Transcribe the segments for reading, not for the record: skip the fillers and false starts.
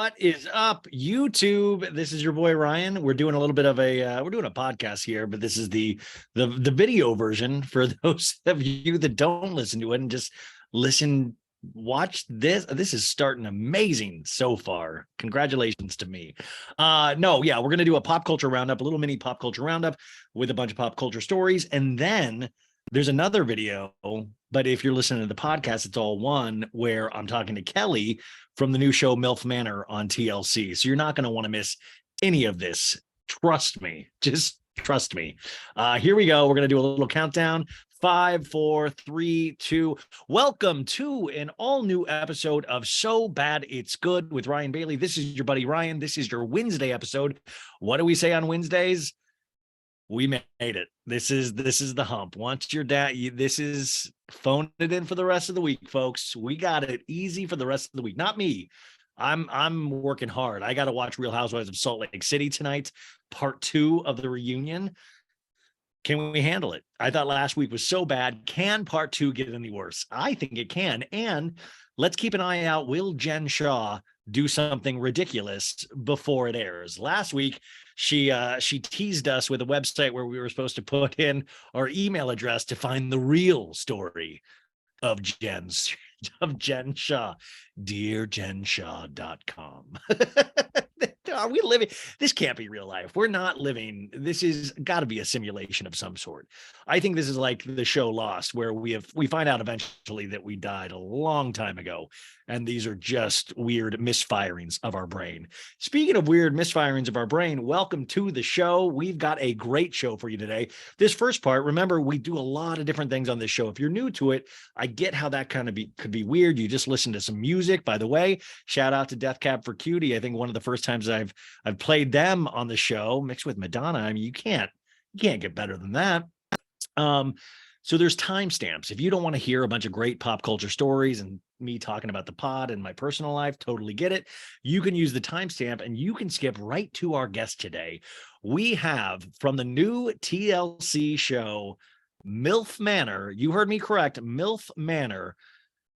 What is up, YouTube? This is your boy Ryan. We're doing a little bit of a we're doing a podcast here, but this is the video version for those of you that don't listen to it and just listen. Watch this. This is starting amazing so far. Congratulations to me. No, yeah, we're gonna do a pop culture roundup, a little mini pop culture roundup with a bunch of pop culture stories, and then there's another video. But if you're listening to the podcast, it's all one where I'm talking to Kelly from the new show MILF Manor on TLC. So you're not going to want to miss any of this. Trust me. Just trust me. Here we go. We're going to do a little countdown. 5, 4, 3, 2. Welcome to an all new episode of So Bad It's Good with Ryan Bailey. This is your buddy Ryan. This is your Wednesday episode. What do we say on Wednesdays? We made it. This is the hump. Once you're down, this is phone it in for the rest of the week, folks. We got it easy for the rest of the week. Not me. I'm working hard. I got to watch Real Housewives of Salt Lake City tonight, part 2 of the reunion. Can we handle it? I thought last week was so bad. Can part 2 get any worse? I think it can. And let's keep an eye out. Will Jen Shah do something ridiculous before it airs? Last week, she teased us with a website where we were supposed to put in our email address to find the real story of Jen Shah. DearJenShah.com. Are we living? This can't be real life. We're not living. This is got to be a simulation of some sort. I think this is like the show Lost, where we find out eventually that we died a long time ago, and these are just weird misfirings of our brain. Speaking of weird misfirings of our brain, welcome to the show. We've got a great show for you today. This first part, remember, we do a lot of different things on this show. If you're new to it, I get how that kind of could be weird. You just listen to some music. By the way, shout out to Death Cab for Cutie. I think one of the first times I've played them on the show mixed with Madonna. I mean, you can't get better than that. So there's timestamps. If you don't want to hear a bunch of great pop culture stories and me talking about the pod and my personal life, totally get it. You can use the timestamp and you can skip right to our guest today. We have from the new TLC show, MILF Manor. You heard me correct, MILF Manor.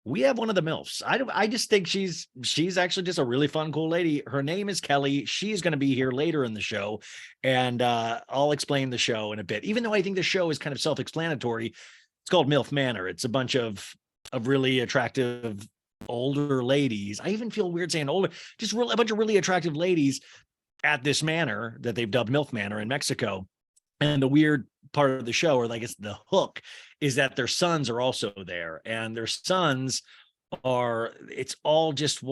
We have one of the MILFs. I just think she's actually just a really fun, cool lady. Her name is Kelly. She's going to be here later in the show, and I'll explain the show in a bit. Even though I think the show is kind of self-explanatory, it's called MILF Manor. It's a bunch of really attractive older ladies. I even feel weird saying older. Just a bunch of really attractive ladies at this manor that they've dubbed MILF Manor in Mexico. And the weird part of the show, or I guess the hook, is that their sons are also there, and their sons it's all just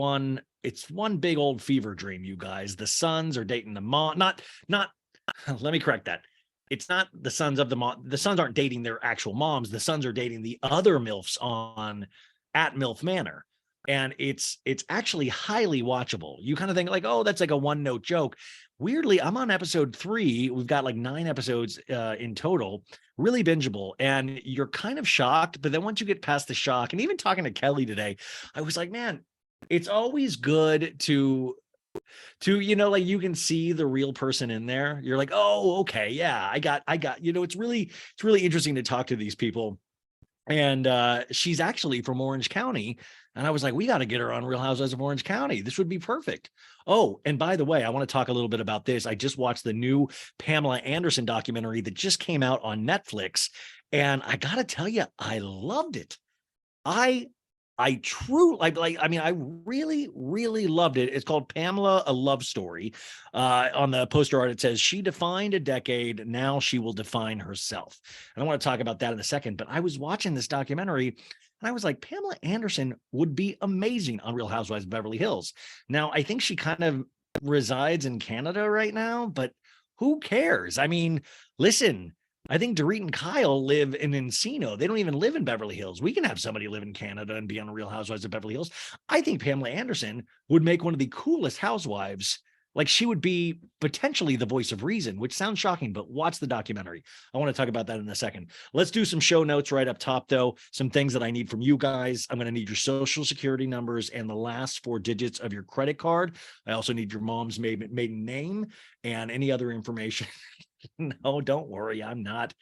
it's one big old fever dream, you guys. The sons are dating the mom, not, let me correct that. It's not the sons of the mom. The sons aren't dating their actual moms. The sons are dating the other MILFs at MILF Manor. And it's actually highly watchable. You kind of think like, oh, that's like a one-note joke. Weirdly, I'm on episode 3. We've got like 9 episodes in total, really bingeable. And you're kind of shocked. But then once you get past the shock, and even talking to Kelly today, I was like, man, it's always good to like, you can see the real person in there. You're like, oh, okay, yeah, I got, it's really interesting to talk to these people. And she's actually from Orange County. And I was like, we got to get her on Real Housewives of Orange County. This would be perfect. Oh, and by the way, I want to talk a little bit about this. I just watched the new Pamela Anderson documentary that just came out on Netflix. And I got to tell you, I loved it. I really, really loved it. It's called Pamela, A Love Story. On the poster art, it says, she defined a decade. Now she will define herself. And I want to talk about that in a second. But I was watching this documentary and I was like, Pamela Anderson would be amazing on Real Housewives of Beverly Hills. Now, I think she kind of resides in Canada right now, but who cares? I mean, listen, I think Dorit and Kyle live in Encino. They don't even live in Beverly Hills. We can have somebody live in Canada and be on Real Housewives of Beverly Hills. I think Pamela Anderson would make one of the coolest housewives. Like, she would be potentially the voice of reason, which sounds shocking, but watch the documentary. I want to talk about that in a second. Let's do some show notes right up top, though. Some things that I need from you guys. I'm going to need your social security numbers and the last 4 digits of your credit card. I also need your mom's maiden name and any other information. No, don't worry. I'm not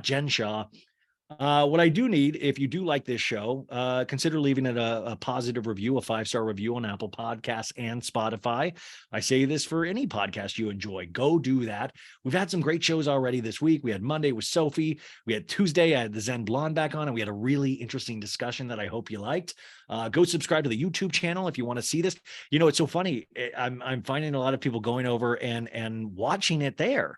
Jen Shah. What I do need, if you do like this show, consider leaving it a positive review, a 5-star review on Apple Podcasts and Spotify. I say this for any podcast you enjoy. Go do that. We've had some great shows already this week. We had Monday with Sophie. We had Tuesday, I had the Zen Blonde back on, and we had a really interesting discussion that I hope you liked. Go subscribe to the YouTube channel if you want to see this. You know, it's so funny. I'm finding a lot of people going over and watching it there.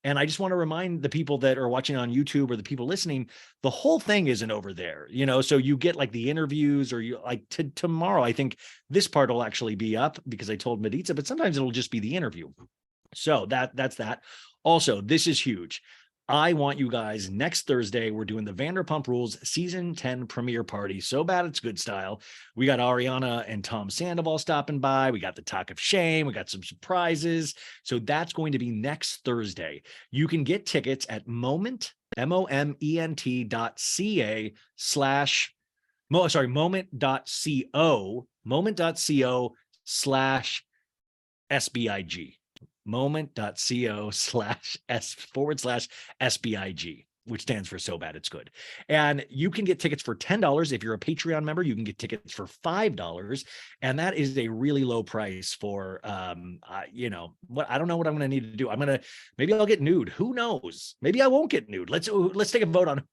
And I just want to remind the people that are watching on YouTube or the people listening, the whole thing isn't over there, you know, so you get like the interviews or you like tomorrow. I think this part will actually be up because I told Maritza, but sometimes it'll just be the interview. So that's that. Also, this is huge. I want you guys next Thursday. We're doing the Vanderpump Rules season 10 premiere party. So bad it's good style. We got Ariana and Tom Sandoval stopping by. We got the talk of shame. We got some surprises. So that's going to be next Thursday. You can get tickets at moment.ca slash moment.co slash SBIG. moment.co/s/SBIG, which stands for So Bad It's Good. And you can get tickets for $10. If you're a Patreon member, you can get tickets for $5. And that is a really low price for, you know, what I don't know what I'm going to need to do. Maybe I'll get nude. Who knows? Maybe I won't get nude. Let's take a vote on.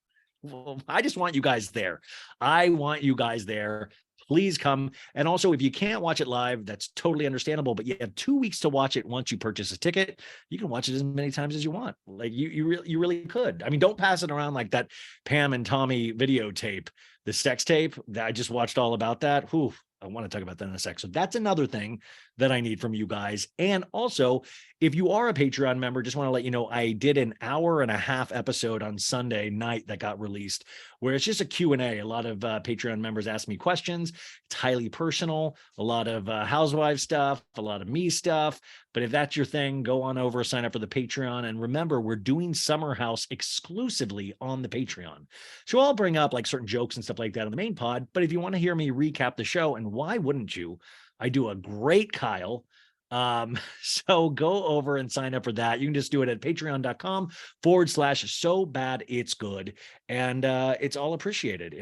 I just want you guys there. I want you guys there. Please come. And also, if you can't watch it live, that's totally understandable, but you have 2 weeks to watch it. Once you purchase a ticket, you can watch it as many times as you want. Like you really could. I mean, don't pass it around like that Pam and Tommy videotape, the sex tape that I just watched all about that. Whew, I want to talk about that in a sec. So that's another thing that I need from you guys. And also, if you are a Patreon member, just want to let you know, I did an 1.5-hour episode on Sunday night that got released, where it's just a Q&A. A lot of Patreon members ask me questions. It's highly personal, a lot of housewife stuff, a lot of me stuff. But if that's your thing, go on over, sign up for the Patreon. And remember, we're doing Summer House exclusively on the Patreon. So I'll bring up like certain jokes and stuff like that on the main pod. But if you want to hear me recap the show, and why wouldn't you? I do a great Kyle. So go over and sign up for that. You can just do it at patreon.com/so bad it's good. And it's all appreciated.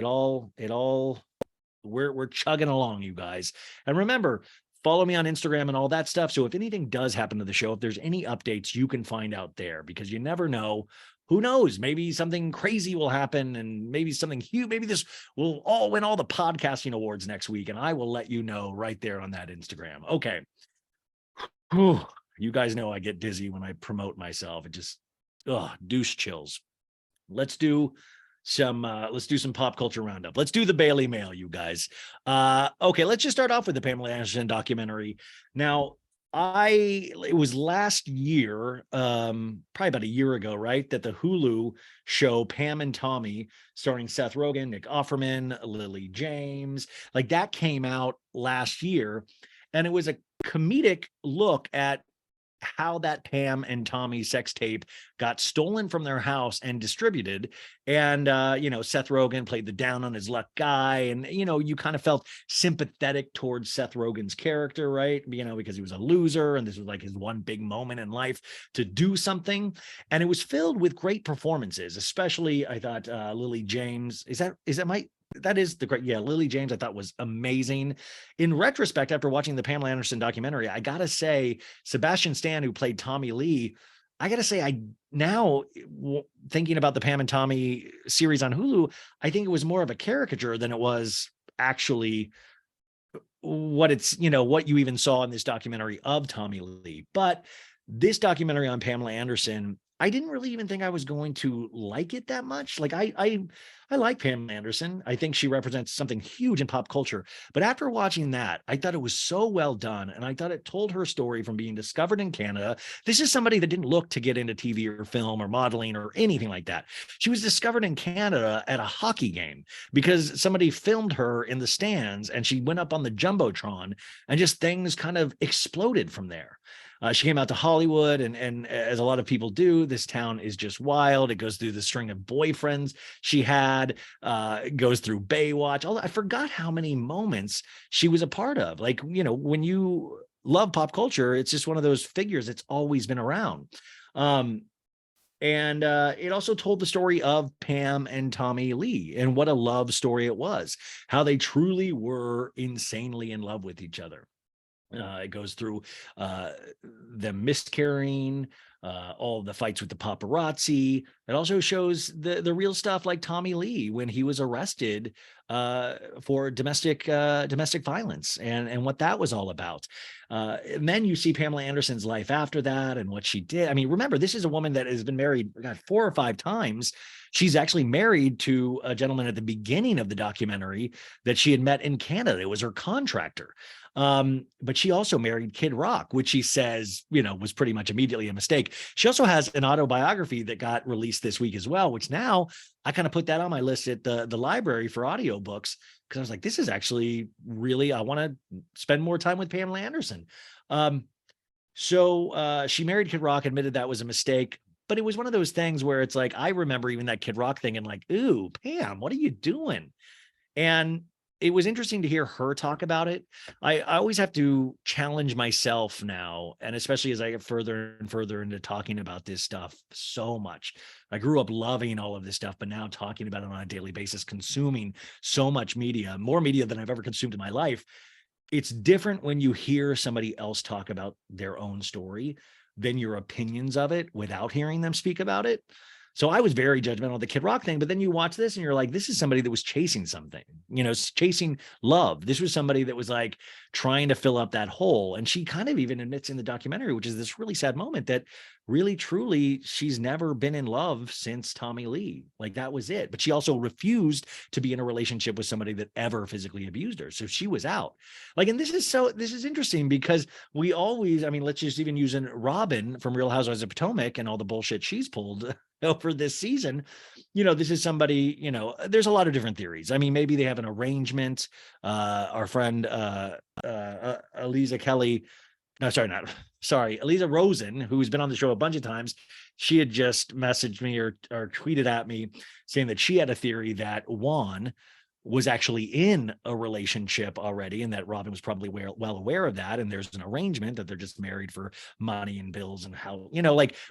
We're chugging along, you guys. And remember, follow me on Instagram and all that stuff. So if anything does happen to the show, if there's any updates, you can find out there, because you never know. Who knows? Maybe something crazy will happen, and maybe something huge. Maybe this will all win all the podcasting awards next week, and I will let you know right there on that Instagram. Okay. Whew. You guys know I get dizzy when I promote myself. It just, douche chills. Let's do some pop culture roundup. Let's do the Bailey Mail, you guys. Okay, let's just start off with the Pamela Anderson documentary. Now, it was last year, probably about a year ago, right, that the Hulu show Pam and Tommy, starring Seth Rogen, Nick Offerman, Lily James, like that came out last year, and it was a comedic look at how that Pam and Tommy sex tape got stolen from their house and distributed. And, Seth Rogen played the down on his luck guy. And, you kind of felt sympathetic towards Seth Rogen's character, right? Because he was a loser and this was like his one big moment in life to do something. And it was filled with great performances, especially I thought Lily James. That is the great. Yeah, Lily James, I thought was amazing. In retrospect, after watching the Pamela Anderson documentary, I got to say, Sebastian Stan, who played Tommy Lee, I got to say, thinking about the Pam and Tommy series on Hulu, I think it was more of a caricature than it was actually what you even saw in this documentary of Tommy Lee. But this documentary on Pamela Anderson, I didn't really even think I was going to like it that much. Like I like Pamela Anderson. I think she represents something huge in pop culture. But after watching that, I thought it was so well done. And I thought it told her story from being discovered in Canada. This is somebody that didn't look to get into TV or film or modeling or anything like that. She was discovered in Canada at a hockey game because somebody filmed her in the stands, and she went up on the Jumbotron, and just things kind of exploded from there. She came out to Hollywood, and as a lot of people do, this town is just wild. It goes through the string of boyfriends she had, goes through Baywatch. I forgot how many moments she was a part of. Like, when you love pop culture, it's just one of those figures that's always been around. And it also told the story of Pam and Tommy Lee, and what a love story it was, how they truly were insanely in love with each other. It goes through them miscarrying, all the fights with the paparazzi. It also shows the real stuff, like Tommy Lee when he was arrested for domestic violence, and what that was all about. And then you see Pamela Anderson's life after that and what she did. I mean, remember, this is a woman that has been married, God, 4 or 5 times. She's actually married to a gentleman at the beginning of the documentary that she had met in Canada. It was her contractor. But she also married Kid Rock, which she says, was pretty much immediately a mistake. She also has an autobiography that got released this week as well, which now I kind of put that on my list at the library for audiobooks, because I was like, this is actually really, I want to spend more time with Pamela Anderson. So she married Kid Rock, admitted that was a mistake. But it was one of those things where it's like, I remember even that Kid Rock thing and like, ooh, Pam, what are you doing? And it was interesting to hear her talk about it. I always have to challenge myself now, and especially as I get further and further into talking about this stuff so much. I grew up loving all of this stuff, but now talking about it on a daily basis, consuming so much media, more media than I've ever consumed in my life. It's different when you hear somebody else talk about their own story than your opinions of it without hearing them speak about it. So I was very judgmental of the Kid Rock thing, but then you watch this and you're like, this is somebody that was chasing something, chasing love. This was somebody that was like trying to fill up that hole. And she kind of even admits in the documentary, which is this really sad moment, that really, truly, she's never been in love since Tommy Lee. Like, that was it. But she also refused to be in a relationship with somebody that ever physically abused her. So she was out. Like, and this is interesting because we always, I mean, let's just even use Robin from Real Housewives of Potomac and all the bullshit she's pulled over this season. This is somebody, there's a lot of different theories. I mean, maybe they have an arrangement. Our friend Eliza Kelly, no, sorry, Eliza Rosen, who's been on the show a bunch of times, she had just messaged me or tweeted at me saying that she had a theory that Juan was actually in a relationship already, and that Robin was probably well aware of that. And there's an arrangement that they're just married for money and bills and how,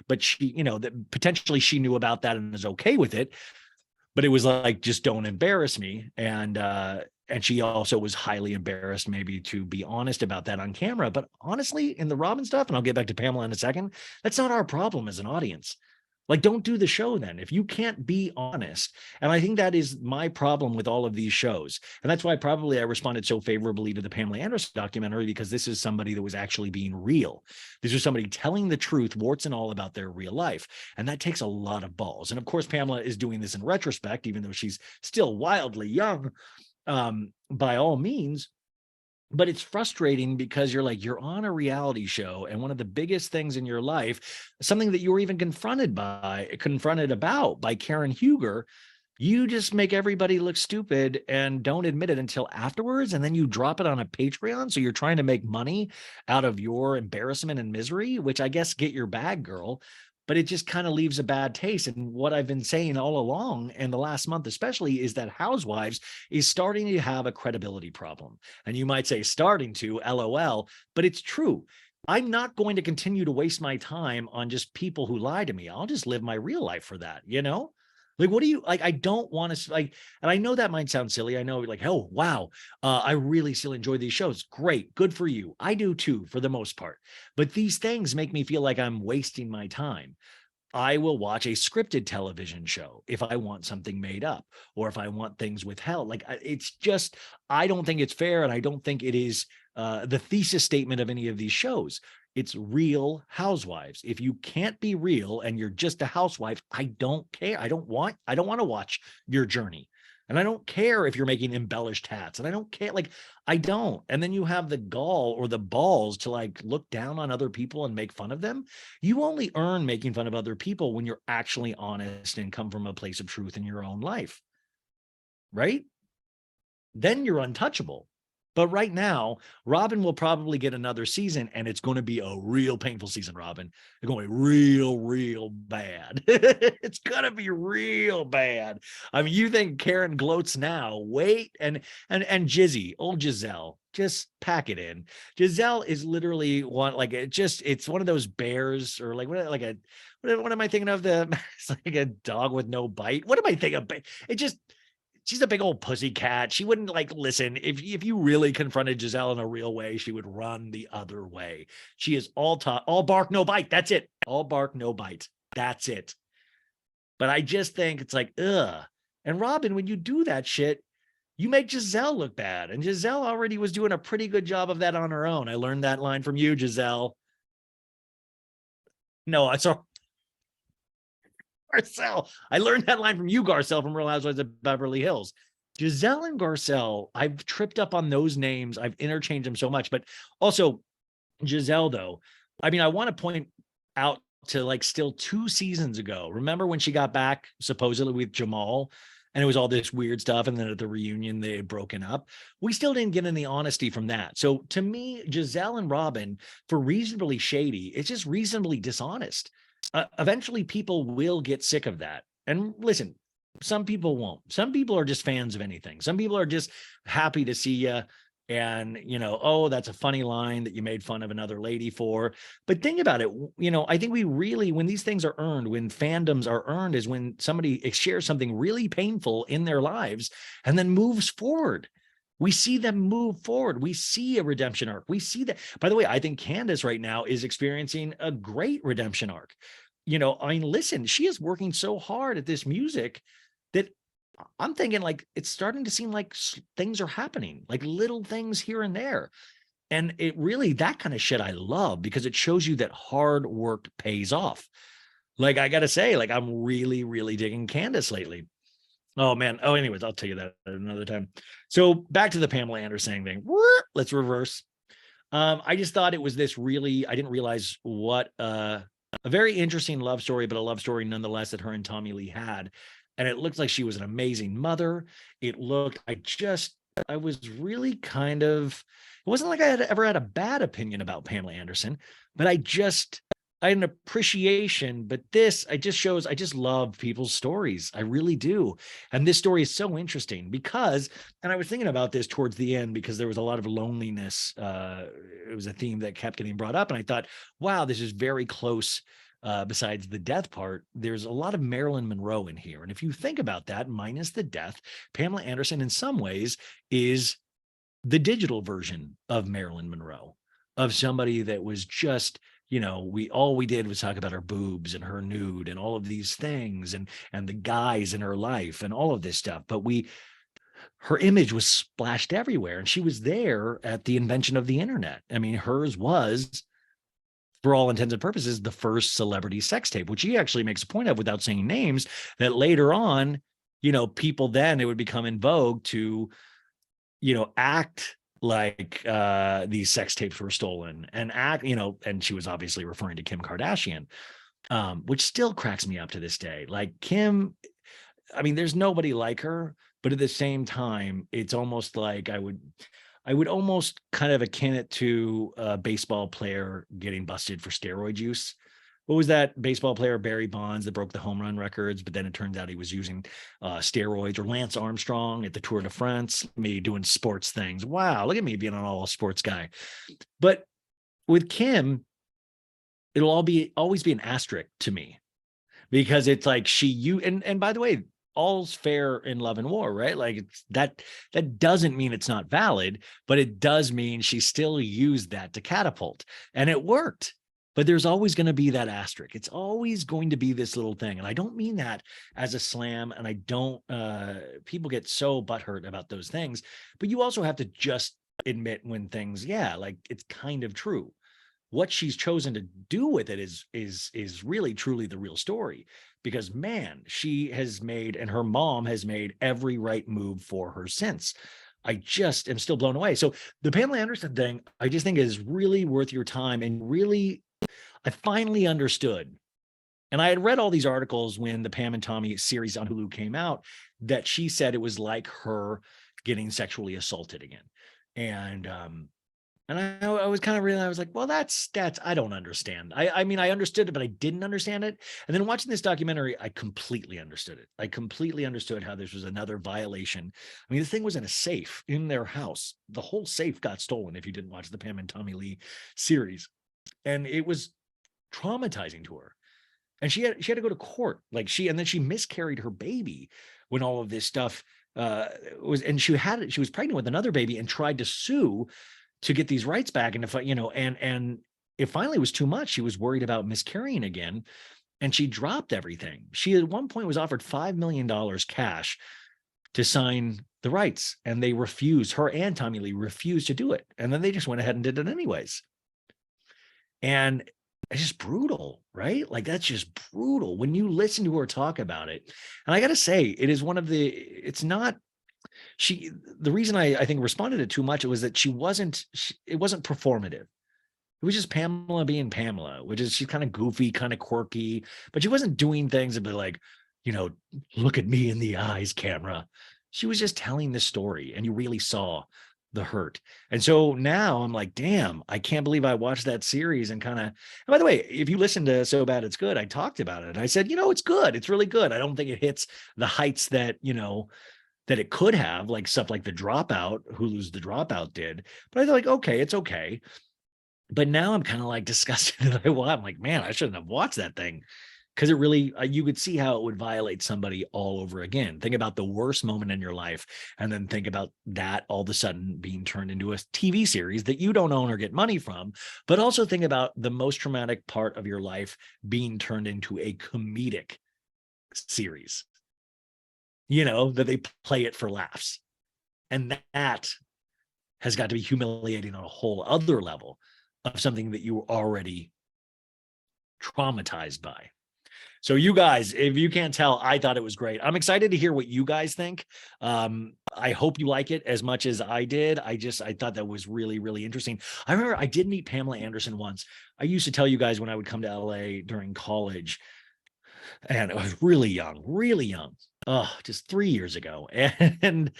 but she, that potentially she knew about that and is okay with it. But it was like, just don't embarrass me. And she also was highly embarrassed, maybe, to be honest about that on camera. But honestly, in the Robin stuff, and I'll get back to Pamela in a second, that's not our problem as an audience. Like, don't do the show then if you can't be honest. And I think that is my problem with all of these shows. And that's why probably I responded so favorably to the Pamela Anderson documentary, because this is somebody that was actually being real. This is somebody telling the truth, warts and all, about their real life. And that takes a lot of balls. And of course, Pamela is doing this in retrospect, even though she's still wildly young, by all means. But it's frustrating because you're on a reality show, and one of the biggest things in your life, something that you were even confronted about by Karen Huger, you just make everybody look stupid and don't admit it until afterwards. And then you drop it on a Patreon. So you're trying to make money out of your embarrassment and misery, which I guess, get your bag, girl. But it just kind of leaves a bad taste. And what I've been saying all along, and the last month especially, is that Housewives is starting to have a credibility problem. And you might say starting to, LOL, but it's true. I'm not going to continue to waste my time on just people who lie to me. I'll just live my real life for that, Like, what do you like? I don't want to like, and I know that might sound silly. I know, like, oh, wow, I really still enjoy these shows. Great. Good for you. I do too, for the most part. But these things make me feel like I'm wasting my time. I will watch a scripted television show if I want something made up, or if I want things withheld. Like, it's just, I don't think it's fair. And I don't think it is the thesis statement of any of these shows. It's Real Housewives. If you can't be real and you're just a housewife, I don't care. I don't want to watch your journey. And I don't care if you're making embellished hats. And I don't care. Like, I don't. And then you have the gall or the balls to like look down on other people and make fun of them. You only earn making fun of other people when you're actually honest and come from a place of truth in your own life. Right? Then you're untouchable. But right now, Robin will probably get another season, and it's going to be a real painful season, Robin. It's going to be real, real bad. It's going to be real bad. I mean, you think Karen gloats now. Wait, and Jizzy, old Giselle, just pack it in. Giselle is literally one, like, it's one of those bears, or like a what am I thinking of? It's like a dog with no bite. What am I thinking of? It just, she's a big old pussy cat. She wouldn't like listen. If you really confronted Giselle in a real way, she would run the other way. She is all bark, no bite. That's it. All bark, no bite. That's it. But I just think it's like, ugh. And Robin, when you do that shit, you make Giselle look bad. And Giselle already was doing a pretty good job of that on her own. I learned that line from you, Giselle. No, I saw Garcelle. I learned that line from you, Garcelle, from Real Housewives of Beverly Hills. Giselle and Garcelle, I've tripped up on those names. I've interchanged them so much. But also, Giselle, though, I mean, I want to point out to like still 2 seasons ago. Remember when she got back supposedly with Jamal? And it was all this weird stuff. And then at the reunion, they had broken up. We still didn't get any honesty from that. So to me, Giselle and Robin, for reasonably shady, it's just reasonably dishonest. Eventually, people will get sick of that. And listen, some people won't. Some people are just fans of anything. Some people are just happy to see you. And, oh, that's a funny line that you made fun of another lady for. But think about it. I think we really, when these things are earned, when fandoms are earned, is when somebody shares something really painful in their lives and then moves forward. We see them move forward. We see a redemption arc. We see that. By the way, I think Candace right now is experiencing a great redemption arc. I mean, listen, she is working so hard at this music that I'm thinking like it's starting to seem like things are happening, like little things here and there. And it really, that kind of shit I love because it shows you that hard work pays off. Like, I got to say, like, I'm really, really digging Candace lately. Oh, man. Oh, anyways, I'll tell you that another time. So back to the Pamela Anderson thing. Let's reverse. I just thought it was this really, I didn't realize what a very interesting love story, but a love story nonetheless that her and Tommy Lee had. And it looked like she was an amazing mother. It looked, I was really kind of, it wasn't like I had ever had a bad opinion about Pamela Anderson, but I had an appreciation, but I just love people's stories. I really do. And this story is so interesting because, and I was thinking about this towards the end because there was a lot of loneliness. It was a theme that kept getting brought up. And I thought, wow, this is very close. Besides the death part, there's a lot of Marilyn Monroe in here. And if you think about that, minus the death, Pamela Anderson in some ways is the digital version of Marilyn Monroe, of somebody that was just, all we did was talk about her boobs and her nude and all of these things and the guys in her life and all of this stuff. But her image was splashed everywhere. And she was there at the invention of the internet. I mean, hers was, for all intents and purposes, the first celebrity sex tape, which he actually makes a point of without saying names, that later on, people then, it would become in vogue to, act like these sex tapes were stolen and act, and she was obviously referring to Kim Kardashian, which still cracks me up to this day. Like Kim, I mean, there's nobody like her, but at the same time, it's almost like I would almost kind of akin it to a baseball player getting busted for steroid use. What was that baseball player, Barry Bonds, that broke the home run records, but then it turns out he was using steroids, or Lance Armstrong at the Tour de France, me doing sports things. Wow, look at me being an all sports guy. But with Kim, it'll always be an asterisk to me because it's like and by the way, all's fair in love and war, right? Like that doesn't mean it's not valid, but it does mean she still used that to catapult, and it worked. But there's always going to be that asterisk. It's always going to be this little thing. And I don't mean that as a slam. And I don't, people get so butthurt about those things, but you also have to just admit when things, like it's kind of true. What she's chosen to do with it is really truly the real story, because man, she has made, and her mom has made every right move for her since. I just am still blown away. So the Pamela Anderson thing, I just think is really worth your time, and really, I finally understood. And I had read all these articles when the Pam and Tommy series on Hulu came out that she said it was like her getting sexually assaulted again. And I was kind of really, I was like, well, that's, I don't understand. I mean, I understood it, but I didn't understand it. And then watching this documentary, I completely understood it. I completely understood how this was another violation. I mean, the thing was in a safe in their house. The whole safe got stolen if you didn't watch the Pam and Tommy Lee series. And it was traumatizing to her. And she had to go to court. Like and then she miscarried her baby when all of this stuff was, and she was pregnant with another baby and tried to sue to get these rights back. And if and it finally was too much. She was worried about miscarrying again. And she dropped everything. She at one point was offered $5 million cash to sign the rights, and they refused. Her and Tommy Lee refused to do it. And then they just went ahead and did it anyways. And it's just brutal, right? Like, that's just brutal when you listen to her talk about it. And I got to say, it is one of the reason I think responded it too much, it was that it wasn't performative. It was just Pamela being Pamela, which is, she's kind of goofy, kind of quirky, but she wasn't doing things that be like, look at me in the eyes, camera. She was just telling the story, and you really saw the hurt. And so now I'm like, damn, I can't believe I watched that series and kind of, and by the way, if you listen to So Bad It's Good, I talked about it. I said, it's good. It's really good. I don't think it hits the heights that, that it could have, like stuff like The Dropout, Hulu's The Dropout did. But I thought, like, okay, it's okay. But now I'm kind of like disgusted that I'm like, man, I shouldn't have watched that thing. Because it really, you could see how it would violate somebody all over again. Think about the worst moment in your life, and then think about that all of a sudden being turned into a TV series that you don't own or get money from. But also think about the most traumatic part of your life being turned into a comedic series, that they play it for laughs. And that has got to be humiliating on a whole other level of something that you were already traumatized by. So you guys, if you can't tell, I thought it was great. I'm excited to hear what you guys think. I hope you like it as much as I did. I thought that was really, really interesting. I remember I did meet Pamela Anderson once. I used to tell you guys when I would come to LA during college, and I was really young, just 3 years ago. And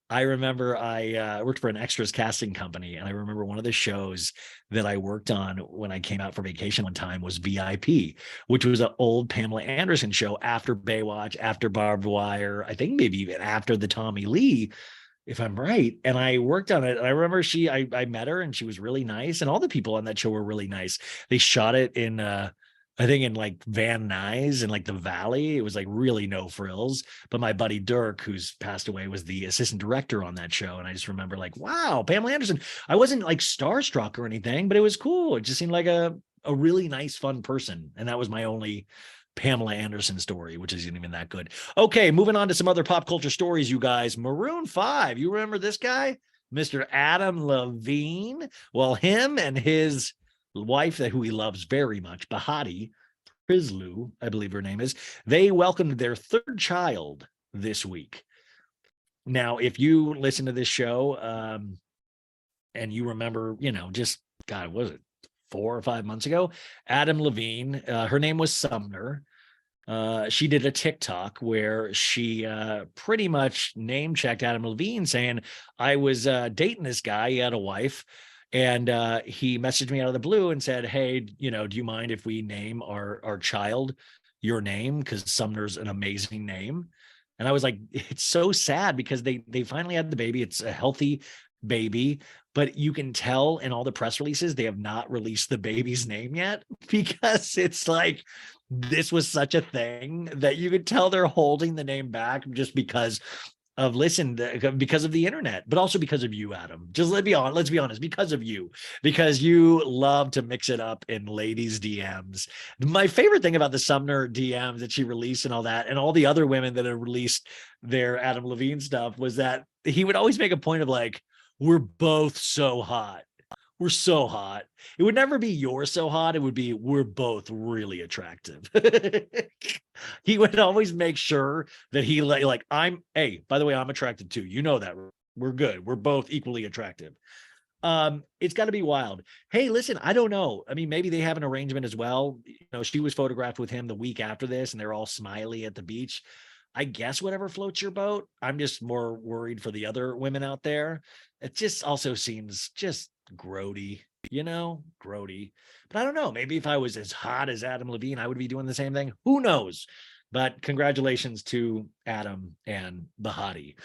I remember I worked for an extras casting company, and I remember one of the shows that I worked on when I came out for vacation one time was VIP, which was an old Pamela Anderson show after Baywatch, after Barbed Wire, I think maybe even after the Tommy Lee, if I'm right. And I worked on it. And I remember I met her, and she was really nice. And all the people on that show were really nice. They shot it in I think in like Van Nuys in like the Valley. It was like really no frills. But my buddy Dirk, who's passed away, was the assistant director on that show. And I just remember like, wow, Pamela Anderson. I wasn't like starstruck or anything, but it was cool. It just seemed like a really nice, fun person. And that was my only Pamela Anderson story, which isn't even that good. Okay, moving on to some other pop culture stories, you guys. Maroon 5. You remember this guy? Mr. Adam Levine? Well, him and his wife, who he loves very much, Bahati Prislu, I believe her name is, they welcomed their third child this week. Now, if you listen to this show and you remember, just, God, was it 4 or 5 months ago? Adam Levine, her name was Sumner. She did a TikTok where she pretty much name checked Adam Levine, saying, I was dating this guy, he had a wife. And he messaged me out of the blue and said, hey, do you mind if we name our child your name? Because Sumner's an amazing name. And I was like, it's so sad because they finally had the baby. It's a healthy baby, but you can tell in all the press releases, they have not released the baby's name yet, because it's like, this was such a thing that you could tell they're holding the name back just because of because of the internet, but also because of you, Adam. Just let's be honest, because of you, because you love to mix it up in ladies' DMs. My favorite thing about the Sumner DMs that she released and all that, and all the other women that have released their Adam Levine stuff, was that he would always make a point of like, we're both so hot. We're so hot. It would never be you're so hot. It would be we're both really attractive. He would always make sure that he like, hey, by the way, I'm attracted too. You know that. We're good. We're both equally attractive. It's got to be wild. Hey, listen, I don't know. I mean, maybe they have an arrangement as well. She was photographed with him the week after this, and they're all smiley at the beach. I guess whatever floats your boat. I'm just more worried for the other women out there. It just also seems just grody, grody. But I don't know. Maybe if I was as hot as Adam Levine, I would be doing the same thing. Who knows? But congratulations to Adam and Bahati.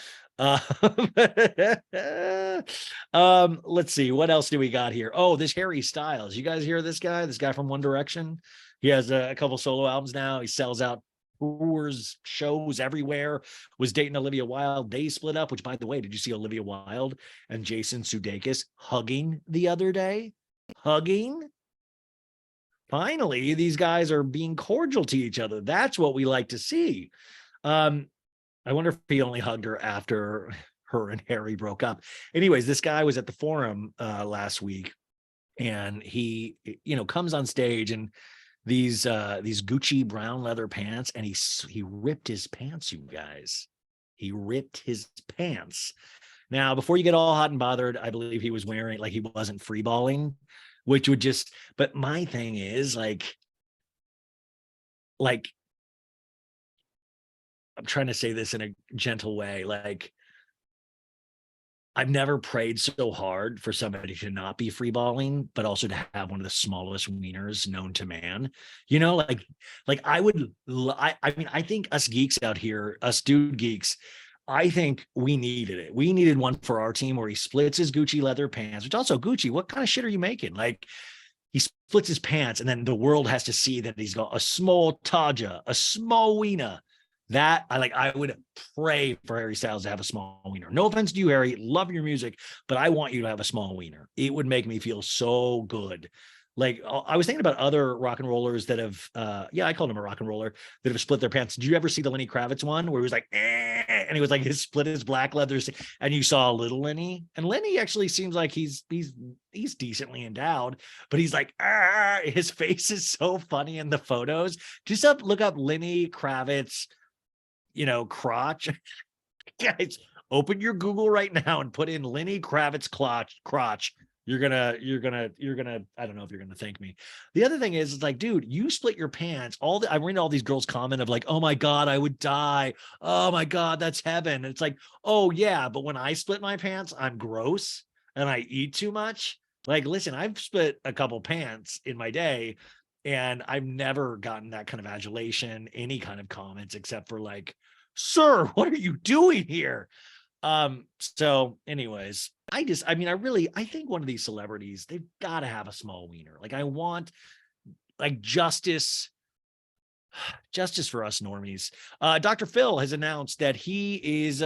Let's see. What else do we got here? Oh, this Harry Styles. You guys hear this guy? This guy from One Direction? He has a couple solo albums now. He sells out tours, shows everywhere. Was dating Olivia Wilde. They split up, which, by the way, did you see Olivia Wilde and Jason Sudeikis hugging the other day? Hugging? Finally, these guys are being cordial to each other. That's what we like to see. I wonder if he only hugged her after her and Harry broke up. Anyways, this guy was at the forum last week, and he, comes on stage and these Gucci brown leather pants, and he ripped his pants, you guys. He ripped his pants. Now, before you get all hot and bothered, I believe he was wearing, like, he wasn't free balling, which would just, but my thing is like I'm trying to say this in a gentle way. Like, I've never prayed so hard for somebody to not be free balling, but also to have one of the smallest wieners known to man. I mean, I think us geeks out here, us dude geeks, I think we needed it. We needed one for our team where he splits his Gucci leather pants, which also Gucci, what kind of shit are you making? Like, he splits his pants and then the world has to see that he's got a small Taja, a small wiener. That I would pray for Harry Styles to have a small wiener. No offense to you, Harry. Love your music, but I want you to have a small wiener. It would make me feel so good. Like, I was thinking about other rock and rollers that have, I called him a rock and roller, that have split their pants. Did you ever see the Lenny Kravitz one where he was like, and he was like, his split his black leathers, and you saw a little Lenny, and Lenny actually seems like he's decently endowed, but he's like, his face is so funny in the photos. Just look up Lenny Kravitz, crotch. Guys, open your Google right now and put in Lenny Kravitz crotch. You're gonna, I don't know if you're gonna thank me. The other thing is, it's like, dude, you split your pants. I read all these girls comment of like, oh my God, I would die. Oh my God, that's heaven. And it's like, oh yeah, but when I split my pants, I'm gross and I eat too much. Like, listen, I've split a couple pants in my day and I've never gotten that kind of adulation, any kind of comments, except for like, sir, what are you doing here? So anyways, I think one of these celebrities, they've got to have a small wiener. Like, I want like justice for us normies. Dr. Phil has announced that he is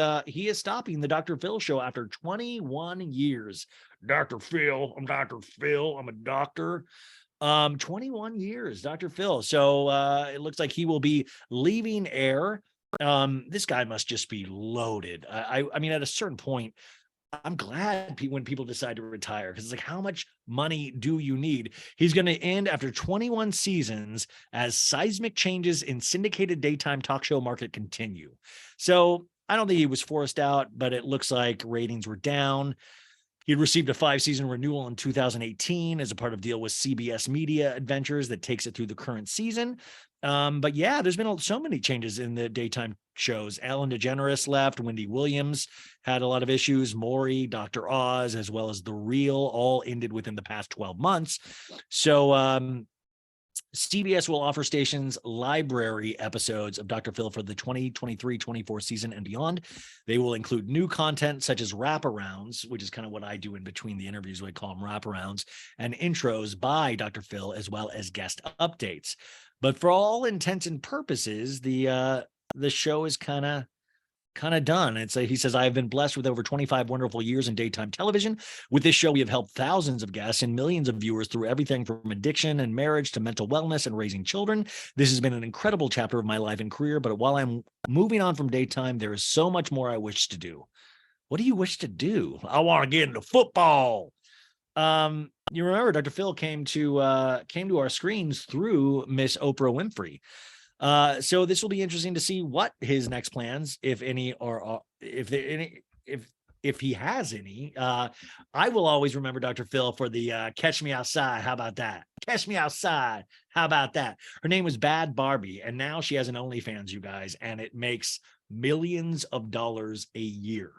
stopping the Dr. Phil show after 21 years. Dr. Phil, I'm Dr. Phil, I'm a doctor. 21 years, Dr. Phil. So it looks like he will be leaving air. This guy must just be loaded. I mean, at a certain point, I'm glad when people decide to retire, because it's like, how much money do you need? He's going to end after 21 seasons as seismic changes in syndicated daytime talk show market continue. So I don't think he was forced out, but it looks like ratings were down. He received a 5-season renewal in 2018 as a part of deal with CBS Media Adventures that takes it through the current season. But yeah, there's been so many changes in the daytime shows. Ellen DeGeneres left. Wendy Williams had a lot of issues. Maury, Dr. Oz, as well as The Real, all ended within the past 12 months. So CBS will offer stations library episodes of Dr. Phil for the 2023-24 season and beyond. They will include new content such as wraparounds, which is kind of what I do in between the interviews. We call them wraparounds, and intros by Dr. Phil, as well as guest updates. But for all intents and purposes, the show is kind of done. He says, I have been blessed with over 25 wonderful years in daytime television. With this show, we have helped thousands of guests and millions of viewers through everything from addiction and marriage to mental wellness and raising children. This has been an incredible chapter of my life and career, but while I'm moving on from daytime, there is so much more I wish to do. What do you wish to do? I want to get into football. You remember Dr. Phil came to our screens through Miss Oprah Winfrey. So this will be interesting to see what his next plans, if any, are if he has any. I will always remember Dr. Phil for the Catch Me Outside. How about that? Catch Me Outside. How about that? Her name was Bad Barbie, and now she has an OnlyFans, you guys, and it makes millions of dollars a year.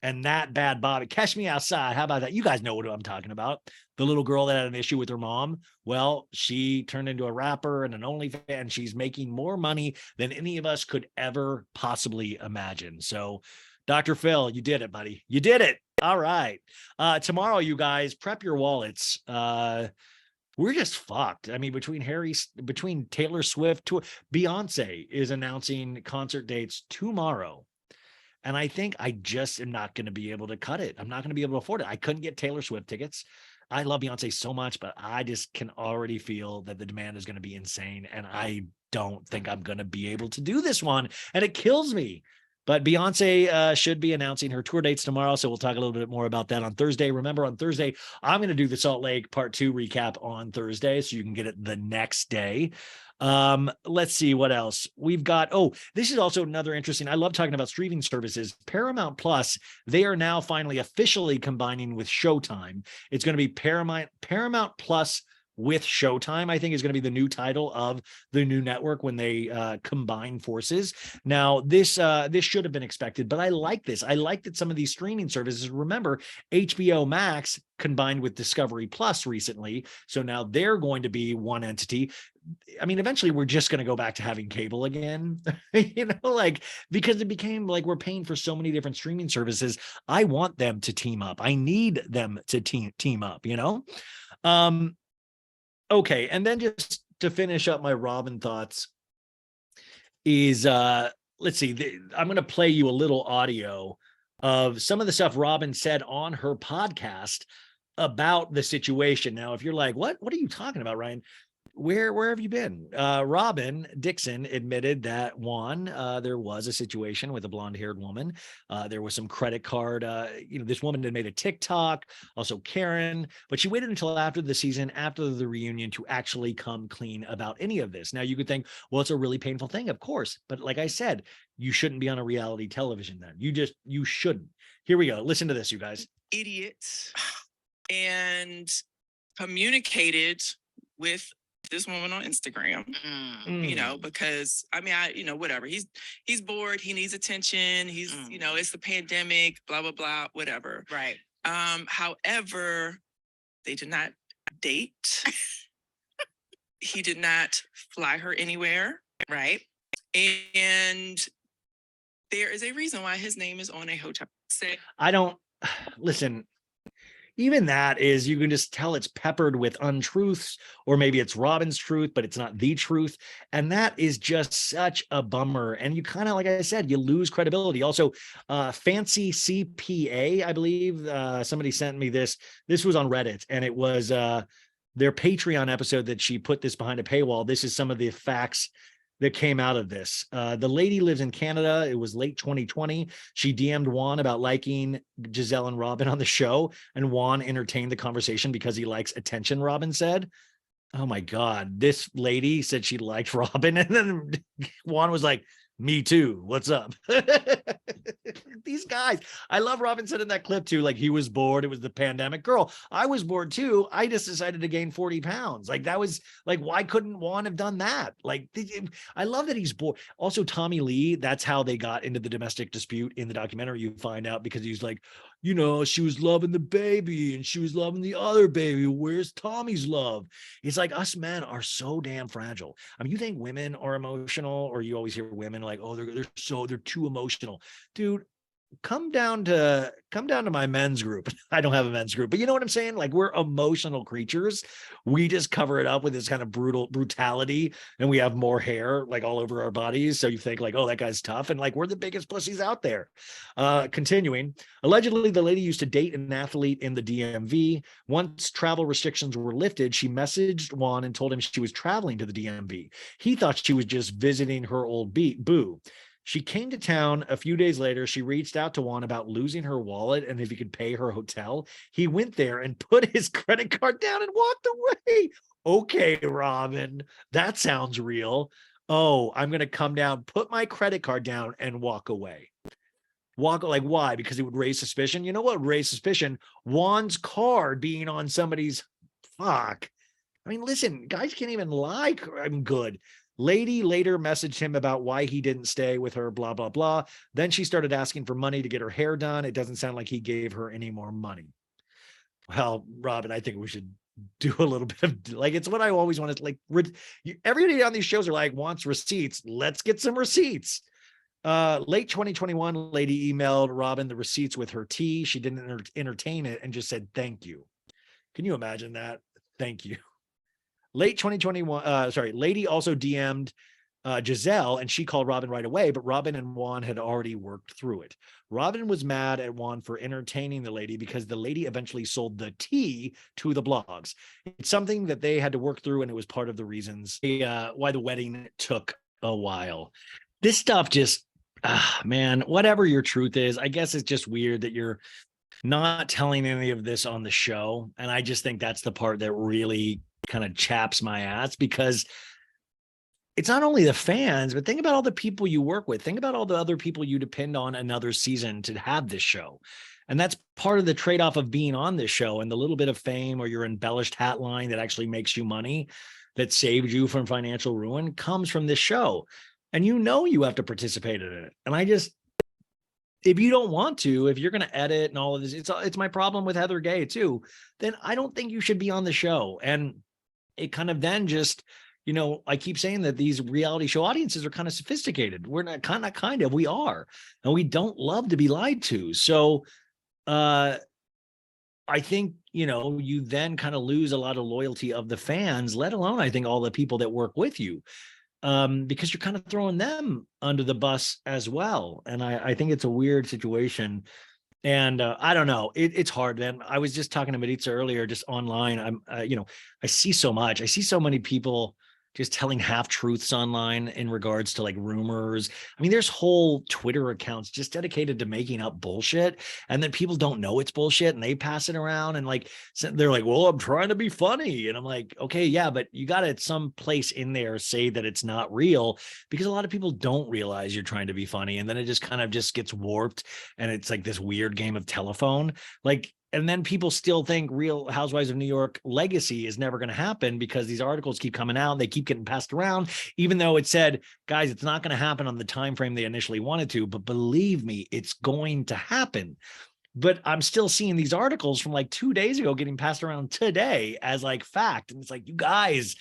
And that Bad Bobby, Catch Me Outside. How about that? You guys know what I'm talking about. The little girl that had an issue with her mom. Well, she turned into a rapper and an OnlyFans. She's making more money than any of us could ever possibly imagine. So, Dr. Phil, you did it, buddy. You did it. All right. Tomorrow, you guys, prep your wallets. we're just fucked. I mean, between Taylor Swift to Beyonce is announcing concert dates tomorrow. And I think I just am not going to be able to cut it. I'm not going to be able to afford it. I couldn't get Taylor Swift tickets. I love Beyonce so much, but I just can already feel that the demand is going to be insane. And I don't think I'm going to be able to do this one. And it kills me. But Beyonce should be announcing her tour dates tomorrow. So we'll talk a little bit more about that on Thursday. Remember, on Thursday, I'm going to do the Salt Lake Part 2 recap on Thursday, so you can get it the next day. Let's see what else we've got. Oh, this is also another interesting. I love talking about streaming services. Paramount Plus, they are now finally officially combining with Showtime. It's going to be Paramount Plus with Showtime, I think, is going to be the new title of the new network when they combine forces. Now, this should have been expected, but I like this. I like that some of these streaming services, remember, HBO Max combined with Discovery Plus recently, so now they're going to be one entity. I mean, eventually we're just going to go back to having cable again, like, because it became like we're paying for so many different streaming services. I want them to team up. I need them to team up, Okay, and then just to finish up my Robin thoughts is, let's see, I'm going to play you a little audio of some of the stuff Robin said on her podcast about the situation. Now, if you're like, what are you talking about, Ryan? Where have you been? Robin Dixon admitted that Juan, there was a situation with a blonde-haired woman. There was some credit card. This woman had made a TikTok, also Karen, but she waited until after the season, after the reunion, to actually come clean about any of this. Now, you could think, well, it's a really painful thing, of course, but like I said, you shouldn't be on a reality television then. You shouldn't. Here we go. Listen to this, you guys. Idiots, and communicated with this woman on Instagram, because whatever. He's bored. He needs attention. He's, it's the pandemic, blah, blah, blah, whatever. Right. However, they did not date. He did not fly her anywhere. Right. And there is a reason why his name is on a hotel. Listen, even that is, you can just tell it's peppered with untruths, or maybe it's Robin's truth, but it's not the truth. And that is just such a bummer. And you kind of, like I said, you lose credibility. Also, Fancy CPA, I believe, somebody sent me this. This was on Reddit, and it was their Patreon episode that she put this behind a paywall. This is some of the facts that came out of this. The lady lives in Canada. It was late 2020. She DM'd Juan about liking Giselle and Robin on the show, and Juan entertained the conversation because he likes attention, Robin said. Oh my God. This lady said she liked Robin, and then Juan was like, me too. What's up? These guys. I love Robin said in that clip too, like he was bored. It was the pandemic. Girl, I was bored too. I just decided to gain 40 pounds. Like that was like, why couldn't Juan have done that? Like, I love that he's bored. Also, Tommy Lee, that's how they got into the domestic dispute in the documentary. You find out because he's like, she was loving the baby and she was loving the other baby. Where's Tommy's love? It's like, us men are so damn fragile. I mean, you think women are emotional, or you always hear women like, oh, they're too emotional. Dude, come down to my men's group. I don't have a men's group, but you know what I'm saying? Like, we're emotional creatures. We just cover it up with this kind of brutality, and we have more hair like all over our bodies. So you think like, oh, that guy's tough. And like, we're the biggest pussies out there. Continuing, allegedly, the lady used to date an athlete in the DMV. Once travel restrictions were lifted, she messaged Juan and told him she was traveling to the DMV. He thought she was just visiting her old boo. She came to town a few days later. She reached out to Juan about losing her wallet and if he could pay her hotel. He went there and put his credit card down and walked away. Okay, Robin, that sounds real. Oh, I'm going to come down, put my credit card down and walk away. Like, why? Because it would raise suspicion. You know what would raise suspicion? Juan's card being on somebody's. Fuck. I mean, listen, guys can't even lie. I'm good. Lady later messaged him about why he didn't stay with her, blah, blah, blah. Then she started asking for money to get her hair done. It doesn't sound like he gave her any more money. Well, Robin, I think we should do a little bit of, like, it's what I always wanted. Like, everybody on these shows are like, wants receipts. Let's get some receipts. Late 2021, lady emailed Robin the receipts with her tea. She didn't entertain it and just said, thank you. Can you imagine that? Thank you. late 2021, Lady also DM'd Giselle, and she called Robin right away, but Robin and Juan had already worked through it. Robin was mad at Juan for entertaining the lady because the lady eventually sold the tea to the blogs. It's something that they had to work through, and it was part of the reasons why the wedding took a while. This stuff just, man, whatever your truth is, I guess it's just weird that you're not telling any of this on the show. And I just think that's the part that really kind of chaps my ass, because it's not only the fans, but think about all the people you work with. Think about all the other people you depend on another season to have this show. And that's part of the trade-off of being on this show, and the little bit of fame or your embellished hat line that actually makes you money, that saved you from financial ruin, comes from this show. And you have to participate in it. And I just, if you don't want to, if you're going to edit and all of this, it's my problem with Heather Gay too, then I don't think you should be on the show. And it kind of then just, I keep saying that these reality show audiences are kind of sophisticated. We're not kind of, we are, and we don't love to be lied to. So I think, you then kind of lose a lot of loyalty of the fans, let alone, I think, all the people that work with you, because you're kind of throwing them under the bus as well. And I think it's a weird situation. And I don't know. It's hard, man. I was just talking to Maritza earlier, just online. I see so much. I see so many people just telling half truths online in regards to like rumors. I mean, there's whole Twitter accounts just dedicated to making up bullshit. And then people don't know it's bullshit and they pass it around. And like, they're like, well, I'm trying to be funny. And I'm like, okay, yeah, but you got to at some place in there say that it's not real, because a lot of people don't realize you're trying to be funny. And then it just kind of just gets warped. And it's like this weird game of telephone. Like, and then people still think Real Housewives of New York legacy is never going to happen because these articles keep coming out and they keep getting passed around, even though it said, guys, it's not going to happen on the time frame they initially wanted to. But believe me, it's going to happen. But I'm still seeing these articles from like 2 days ago getting passed around today as like fact. And it's like, you guys,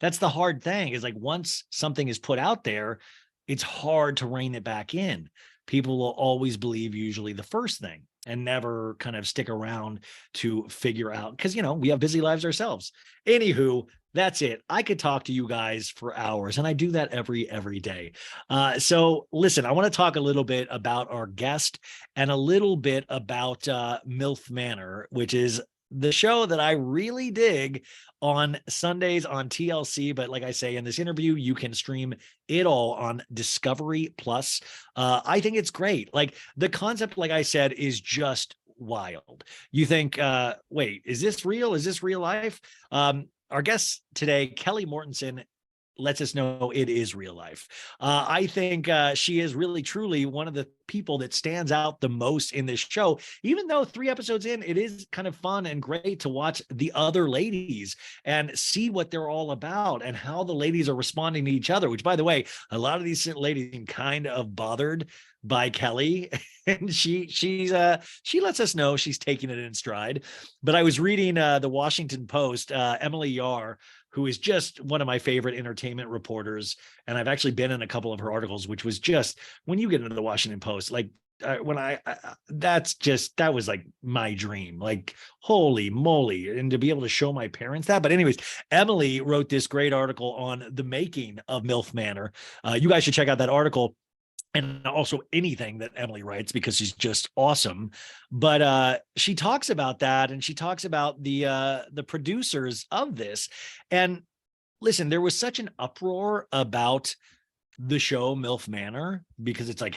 that's the hard thing, is like once something is put out there, it's hard to rein it back in. People will always believe usually the first thing and never kind of stick around to figure out, because, we have busy lives ourselves. Anywho, that's it. I could talk to you guys for hours, and I do that every day. So listen, I want to talk a little bit about our guest and a little bit about MILF Manor, which is the show that I really dig on Sundays on TLC. But like I say in this interview, you can stream it all on Discovery Plus. I think it's great. Like the concept, like I said, is just wild. You think, wait, is this real? Is this real life? Our guest today, Kelly Mortensen, lets us know it is real life. I think she is really, truly one of the people that stands out the most in this show. Even though 3 episodes in, it is kind of fun and great to watch the other ladies and see what they're all about and how the ladies are responding to each other, which, by the way, a lot of these ladies seem kind of bothered by Kelly, and she lets us know she's taking it in stride. But I was reading the Washington Post, Emily Yar, who is just one of my favorite entertainment reporters. And I've actually been in a couple of her articles, which was just, when you get into the Washington Post, like that was like my dream, like, holy moly. And to be able to show my parents that. But anyways, Emily wrote this great article on the making of MILF Manor. You guys should check out that article. And also anything that Emily writes, because she's just awesome. But she talks about that, and she talks about the producers of this. And listen, there was such an uproar about the show MILF Manor, because it's like,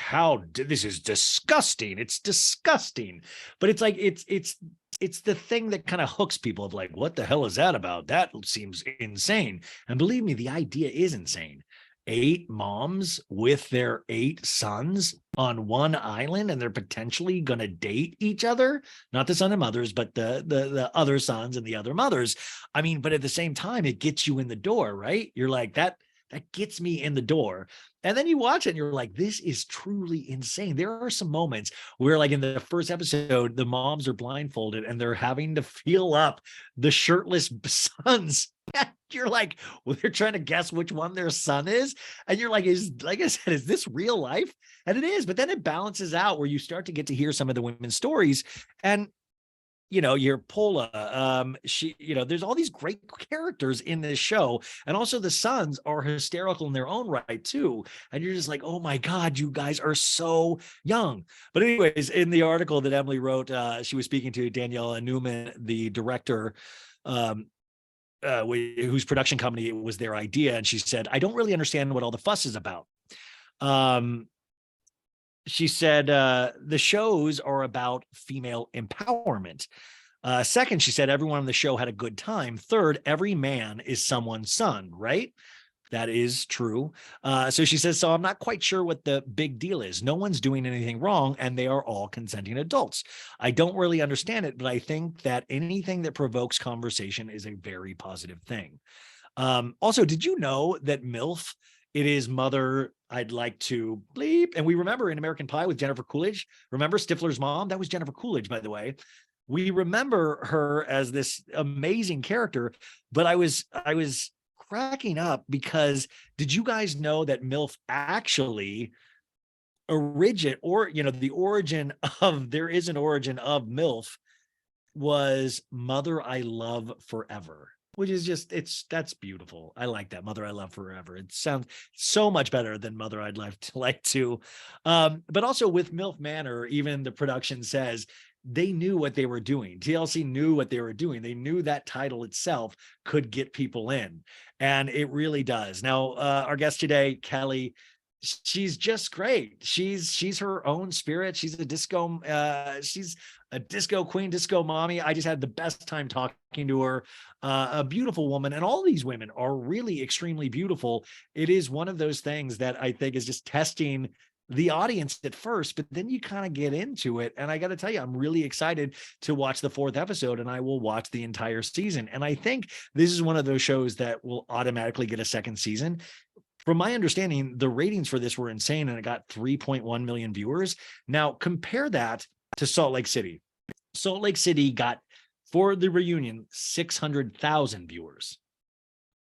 this is disgusting. It's disgusting. But it's like, it's the thing that kind of hooks people of like, what the hell is that about? That seems insane. And believe me, the idea is insane. 8 moms with their 8 sons on one island, and they're potentially going to date each other, not the son and mothers, but the other sons and the other mothers. I mean, but at the same time, it gets you in the door, right? You're like, that gets me in the door. And then you watch it and you're like, this is truly insane. There are some moments where, like in the first episode, the moms are blindfolded and they're having to feel up the shirtless sons. You're like, well, they're trying to guess which one their son is. And you're like, like I said, is this real life? And it is. But then it balances out where you start to get to hear some of the women's stories. And your Pola, she, there's all these great characters in this show. And also the sons are hysterical in their own right too. And you're just like, oh my God, you guys are so young. But anyways, in the article that Emily wrote, she was speaking to Daniela Newman, the director, whose production company, it was their idea. And she said, I don't really understand what all the fuss is about. She said, the shows are about female empowerment. Second, she said, everyone on the show had a good time. Third, every man is someone's son, right? That is true. So she says, so I'm not quite sure what the big deal is. No one's doing anything wrong, and they are all consenting adults. I don't really understand it, but I think that anything that provokes conversation is a very positive thing. Also, did you know that MILF, it is mother, I'd like to bleep. And we remember in American Pie with Jennifer Coolidge, remember Stifler's mom? That was Jennifer Coolidge, by the way. We remember her as this amazing character, but I was cracking up because did you guys know that MILF actually the origin of, there is an origin of MILF was Mother I Love Forever, which is just, that's beautiful. I like that. Mother I Love Forever. It sounds so much better than Mother I'd like to. But also with MILF Manor, even the production says they knew what they were doing. TLC knew what they were doing. They knew that title itself could get people in, and it really does. Now, our guest today, Kelly, she's just great. She's her own spirit. She's a disco queen, disco mommy. I just had the best time talking to her. A beautiful woman, and all these women are really extremely beautiful. It is one of those things that I think is just testing the audience at first, but then you kind of get into it. And I got to tell you, I'm really excited to watch the 4th episode, and I will watch the entire season. And I think this is one of those shows that will automatically get a second season. From my understanding, the ratings for this were insane, and it got 3.1 million viewers. Now compare that to Salt Lake City. Salt Lake City got, for the reunion, 600,000 viewers.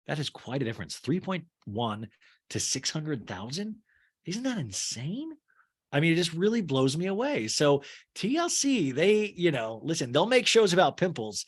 That is quite a difference. 3.1 to 600,000. Isn't that insane? I mean, it just really blows me away. So TLC, they, listen, they'll make shows about pimples,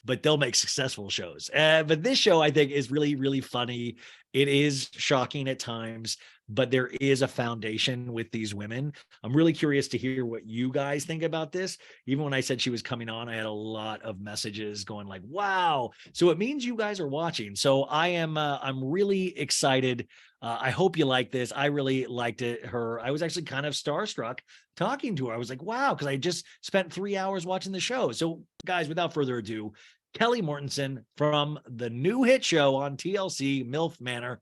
but they'll make successful shows. But this show, I think, is really, really funny. It is shocking at times, but there is a foundation with these women. I'm really curious to hear what you guys think about this. Even when I said she was coming on, I had a lot of messages going like, wow. So it means you guys are watching. So I'm really excited. I hope you like this. I really liked it. I was actually kind of starstruck talking to her. I was like, wow, because I just spent 3 hours watching the show. So guys, without further ado, Kelly Mortensen from the new hit show on TLC, MILF Manor.